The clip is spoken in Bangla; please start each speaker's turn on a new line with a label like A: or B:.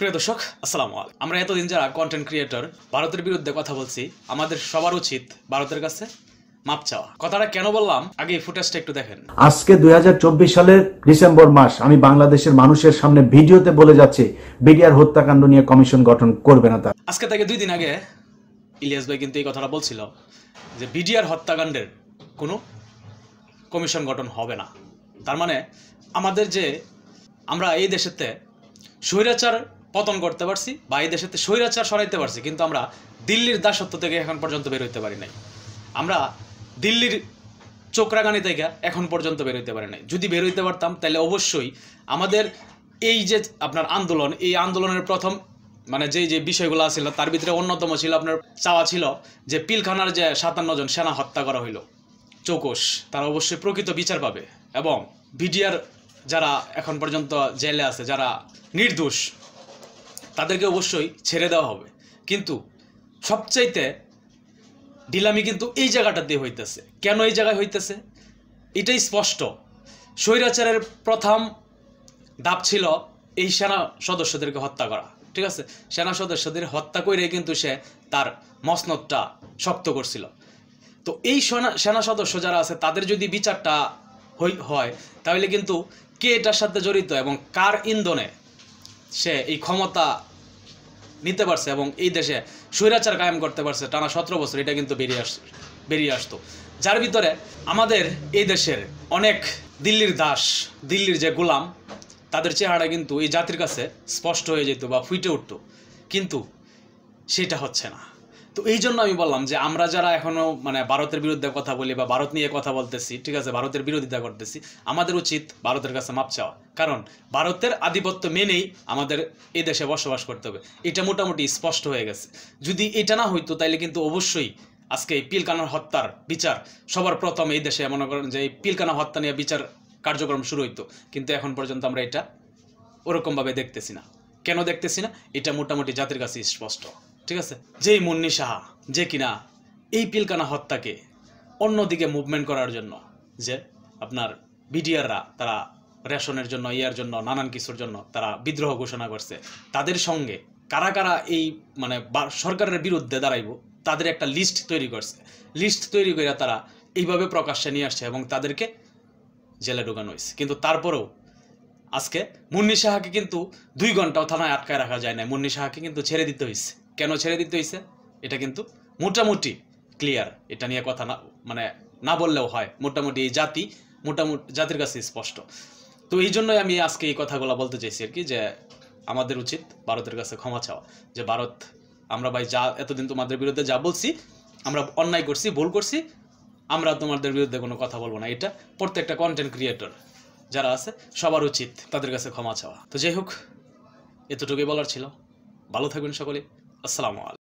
A: প্রিয় দর্শক আসসালামু আলাইকুম। আমরা এতদিন যারা কন্টেন্ট ক্রিয়েটর ভারতের বিরুদ্ধে কথা বলছি, আমাদের সবার উচিত ভারতের কাছে মাপ চাওয়া। কথাটা কেন বললাম আগে এই ফুটেজটা একটু দেখেন।
B: আজকে 2024 সালের ডিসেম্বর মাস আমি বাংলাদেশের মানুষের সামনে ভিডিওতে বলে যাচ্ছি বিডিআর হত্যাকাণ্ড নিয়ে কমিশন গঠন করবে না। তার
A: আজকে থেকে 2 দিন আগে ইলিয়াস ভাই কিন্তু এই কথাটা বলছিল যে বিডিআর হত্যাকাণ্ডের কোনো কমিশন গঠন হবে না। তার মানে আমাদের যে আমরা এই দেশেতে স্বৈরাচার পতন করতে পারছি বা এই দেশেতে স্বৈরাচার সরাইতে পারছি, কিন্তু আমরা দিল্লির দাসত্ব থেকে এখন পর্যন্ত বের হইতে পারি নাই। আমরা দিল্লির চোখরাগানি থেকে এখন পর্যন্ত বের হইতে পারি নাই। যদি বের হইতে পারতাম তাহলে অবশ্যই আমাদের এই যে আপনার আন্দোলন, এই আন্দোলনের প্রথম মানে যে বিষয়গুলো ছিল তার ভিতরে অন্যতম ছিল আপনার চাওয়া ছিল যে পিলখানার যে 57 জন সেনা হত্যা করা হইল চৌকস, তারা অবশ্যই প্রকৃত বিচার পাবে এবং বিডিআর যারা এখন পর্যন্ত জেলে আছে, যারা নির্দোষ, তাদেরকে অবশ্যই ছেড়ে দেওয়া হবে। কিন্তু সবচাইতে ঢিলামি কিন্তু এই জায়গাটা দিয়ে হইতেছে। কেন এই জায়গায় হইতেছে এটাই স্পষ্ট। স্বৈরাচারের প্রথম ধাপ ছিল এই সেনা সদস্যদেরকে হত্যা করা, ঠিক আছে? সেনা সদস্যদের হত্যা করে কিন্তু সে তার মসনদটা শক্ত করছিল। তো এই সেনা সদস্য যারা আছে তাদের যদি বিচারটা হয় তাহলে কিন্তু কে এটার সাথে জড়িত এবং কার ইন্ধনে সে এই ক্ষমতা নিতে পারছে এবং এই দেশে স্বৈরাচার কায়েম করতে পারছে টানা 17 বছর, এটা কিন্তু বেরিয়ে আসতো। যার ভিতরে আমাদের এই দেশের অনেক দিল্লির দাস, দিল্লির যে গোলাম, তাদের চেহারা কিন্তু এই জাতির কাছে স্পষ্ট হয়ে যেত বা ফুটে উঠতো, কিন্তু সেটা হচ্ছে না। তো এই জন্য আমি বললাম যে আমরা যারা এখনও মানে ভারতের বিরুদ্ধে কথা বলি বা ভারত নিয়ে কথা বলতেছি, ঠিক আছে, ভারতের বিরোধিতা করতেছি, আমাদের উচিত ভারতের কাছে মাপ চাওয়া। কারণ ভারতের আধিপত্য মেনেই আমাদের এই দেশে বসবাস করতে হবে, এটা মোটামুটি স্পষ্ট হয়ে গেছে। যদি এটা না হইতো তাইলে কিন্তু অবশ্যই আজকে এই পিলখানার হত্যার বিচার সবার প্রথম এই দেশে মনে করেন যে এই পিলখানা হত্যা নিয়ে বিচার কার্যক্রম শুরু হইতো, কিন্তু এখন পর্যন্ত আমরা এটা ওরকমভাবে দেখতেছি না। কেন দেখতেছি না এটা মোটামুটি জাতির কাছে স্পষ্ট, ঠিক আছে? যেই মুন্নি সাহা, যে কিনা এই পিলখানা হত্যাকে অন্যদিকে মুভমেন্ট করার জন্য, যে আপনার বিডিআররা তারা রেশনের জন্য, ইয়ার জন্য, নানান কিছুর জন্য তারা বিদ্রোহ ঘোষণা করছে, তাদের সঙ্গে কারা কারা এই মানে সরকারের বিরুদ্ধে দাঁড়াইব তাদের একটা লিস্ট তৈরি করছে। লিস্ট তৈরি করে তারা এইভাবে প্রকাশ্যে নিয়ে আসছে এবং তাদেরকে জেলে ঢোকানো হয়েছে। কিন্তু তারপরেও আজকে মুন্নি সাহাকে কিন্তু 2 ঘন্টাও থানায় আটকায় রাখা যায় না। মুন্নি সাহাকে কিন্তু ছেড়ে দিতে হয়েছে। কেন ছেড়ে দিতে হয়েছে এটা কিন্তু মোটামুটি ক্লিয়ার। এটা নিয়ে কথা মানে না বললেও হয়, মোটামুটি এই জাতির কাছে স্পষ্ট। তো এই জন্যই আমি আজকে এই কথাগুলো বলতে চাইছি আর কি, যে আমাদের উচিত ভারতের কাছে ক্ষমা চাওয়া। যে ভারত, আমরা ভাই যা এতদিন তোমাদের বিরুদ্ধে যা বলছি, আমরা অন্যায় করছি, ভুল করছি, আমরা তোমাদের বিরুদ্ধে কোনো কথা বলবো না। এটা প্রত্যেকটা কন্টেন্ট ক্রিয়েটর যারা আছে সবার উচিত তাদের কাছে ক্ষমা চাওয়া। তো যাই হোক, এতটুকুই বলার ছিল। ভালো থাকবেন সকলে। আসসালামু আলাইকুম।